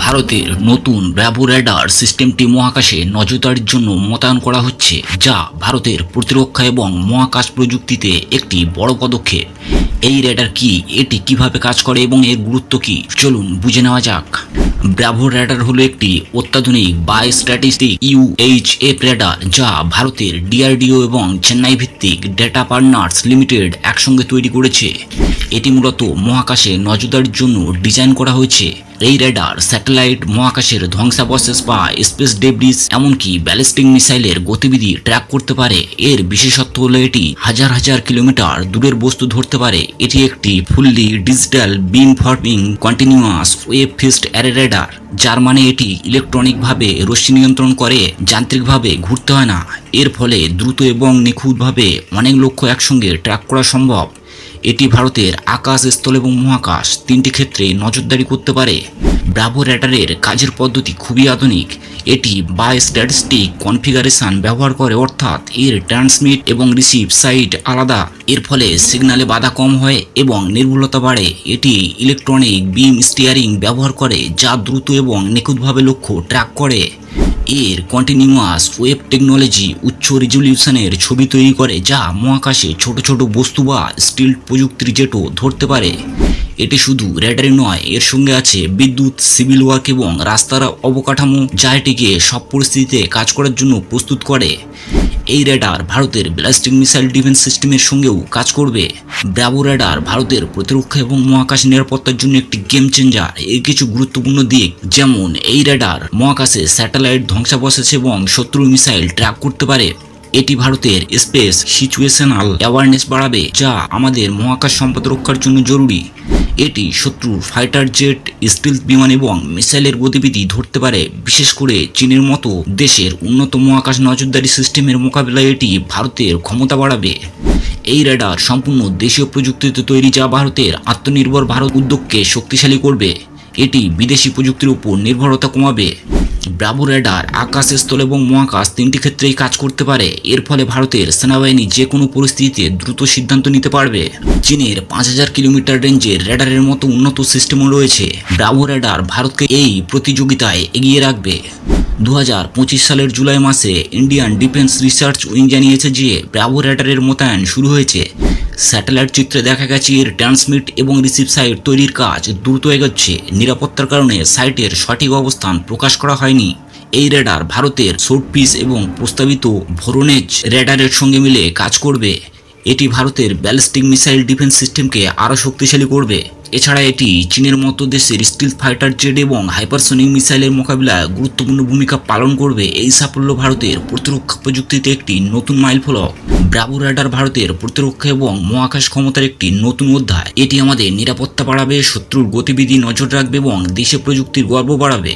ভারতের নতুন Bravo radar সিস্টেমটি মহাকাশে নজরদারির জন্য মোতায়েন করা হচ্ছে, যা ভারতের প্রতিরক্ষা এবং মহাকাশ প্রযুক্তিতে একটি বড় পদক্ষেপ। এই রেডার কি, এটি কিভাবে কাজ করে এবং এর গুরুত্ব কি, চলুন বুঝে নেওয়া যাক। ব্রাভো রেডার হলো একটি অত্যাধুনিক বায়োস্ট্যাটিস্টিক UHF রেডার, যা ভারতের DRDO এবং চেন্নাই ভিত্তিক ডেটা পার্টনার্স লিমিটেড একসঙ্গে তৈরি করেছে। এটি মূলত মহাকাশে নজরদারির জন্য ডিজাইন করা হয়েছে। এই রেডার স্যাটেলাইট, মহাকাশের ধ্বংসাবশেষ বা স্পেস ডেব্রিস, এমনকি ব্যালিস্টিক মিসাইলের গতিবিধি ট্র্যাক করতে পারে। এর বিশেষত্ব হলো এটি হাজার হাজার কিলোমিটার দূরের বস্তু ধরতে পারে। এটি একটি fully digital beam forming continuous wave phased array radar, যার মানে এটি ইলেকট্রনিকভাবে রশ্মি নিয়ন্ত্রণ করে, যান্ত্রিকভাবে ঘুরতে হয় না। এর ফলে দ্রুত এবং নিখুঁতভাবে অনেক লক্ষ্য একসঙ্গে ট্র্যাক করা সম্ভব। এটি ভারতের আকাশ, স্থল এবং মহাকাশ তিনটি ক্ষেত্রে নজরদারি করতে পারে। ব্রাভো রেডারের কাজের পদ্ধতি খুবই আধুনিক। এটি বায়োস্ট্যাটিস্টিক কনফিগারেশন ব্যবহার করে, অর্থাৎ এর ট্রান্সমিট এবং রিসিভ সাইড আলাদা। এর ফলে সিগন্যালে বাধা কম হয় এবং নির্ভুলতা বাড়ে। এটি ইলেকট্রনিক বিম স্টিয়ারিং ব্যবহার করে, যা দ্রুত এবং নিখুঁতভাবে লক্ষ্য ট্র্যাক করে। এর কন্টিনিউয়াস ওয়েভ টেকনোলজি উচ্চ রেজলিউশনের ছবি তৈরি করে, যা মহাকাশে ছোট ছোট বস্তু বা স্টিলথ প্রযুক্তির জেটও ধরতে পারে। এটি শুধু রেডারই নয়, এর সঙ্গে আছে বিদ্যুৎ, সিভিল ওয়ার্ক এবং রাস্তার অবকাঠামো, যা এটিকে সব পরিস্থিতিতে কাজ করার জন্য প্রস্তুত করে। এই রেডার ভারতের ব্যালিস্টিক মিসাইল ডিফেন্স সিস্টেমের সঙ্গেও কাজ করবে। ব্রাভো রেডার ভারতের প্রতিরক্ষা এবং মহাকাশ নিরাপত্তার জন্য একটি গেম চেঞ্জার। এর কিছু গুরুত্বপূর্ণ দিক, যেমন এই রেডার মহাকাশে স্যাটেলাইট ধ্বংসাবশেষ এবং শত্রুর মিসাইল ট্র্যাক করতে পারে। এটি ভারতের স্পেস সিচুয়েশনাল অ্যাওয়ারনেস বাড়াবে, যা আমাদের মহাকাশ সম্পদ রক্ষার জন্য জরুরি। এটি শত্রুর ফাইটার জেট, স্টিলথ বিমান এবং মিসাইলের গতিবিধি ধরতে পারে। বিশেষ করে চীনের মতো দেশের উন্নত মহাকাশ নজরদারি সিস্টেমের মোকাবিলায় এটি ভারতের ক্ষমতা বাড়াবে। এই রেডার সম্পূর্ণ দেশীয় প্রযুক্তিতে তৈরি, যা ভারতের আত্মনির্ভর ভারত উদ্যোগকে শক্তিশালী করবে। এটি বিদেশি প্রযুক্তির উপর নির্ভরতা কমাবে। ব্রাভো রেডার আকাশ, স্থল এবং মহাকাশ তিনটি ক্ষেত্রেই কাজ করতে পারে। এর ফলে ভারতের সেনাবাহিনী যে কোনো পরিস্থিতিতে দ্রুত সিদ্ধান্ত নিতে পারবে। চীনের 5000 কিলোমিটার রেঞ্জের রেডারের মতো উন্নত সিস্টেমও রয়েছে। ব্রাভো রেডার ভারতকে এই প্রতিযোগিতায় এগিয়ে রাখবে। 2025 সালের জুলাই মাসে ইন্ডিয়ান ডিফেন্স রিসার্চ উইং জানিয়েছে যে ব্রাভো রেডারের মোতায়েন শুরু হয়েছে। স্যাটেলাইট চিত্রে দেখা গেছে এর ট্রান্সমিট এবং রিসিভ সাইট তৈরির কাজ দ্রুত এগোচ্ছে। নিরাপত্তার কারণে সাইটের সঠিক অবস্থান প্রকাশ করা হয়নি। এই রেডার ভারতের শর্ট পিচ এবং প্রস্তাবিত ভোরোনেজ রেডারের সঙ্গে মিলে কাজ করবে। এটি ভারতের ব্যালিস্টিক মিসাইল ডিফেন্স সিস্টেমকে আরও শক্তিশালী করবে। এছাড়া এটি চীনের মতো দেশের স্টিলথ ফাইটার জেট এবং হাইপারসনিক মিসাইলের মোকাবিলায় গুরুত্বপূর্ণ ভূমিকা পালন করবে। এই সাফল্য ভারতের প্রতিরক্ষা প্রযুক্তিতে একটি নতুন মাইলফলক। ব্রাভো রেডার ভারতের প্রতিরক্ষা এবং মহাকাশ ক্ষমতার একটি নতুন অধ্যায়। এটি আমাদের নিরাপত্তা বাড়াবে, শত্রুর গতিবিধি নজর রাখবে এবং দেশীয় প্রযুক্তির গর্ব বাড়াবে।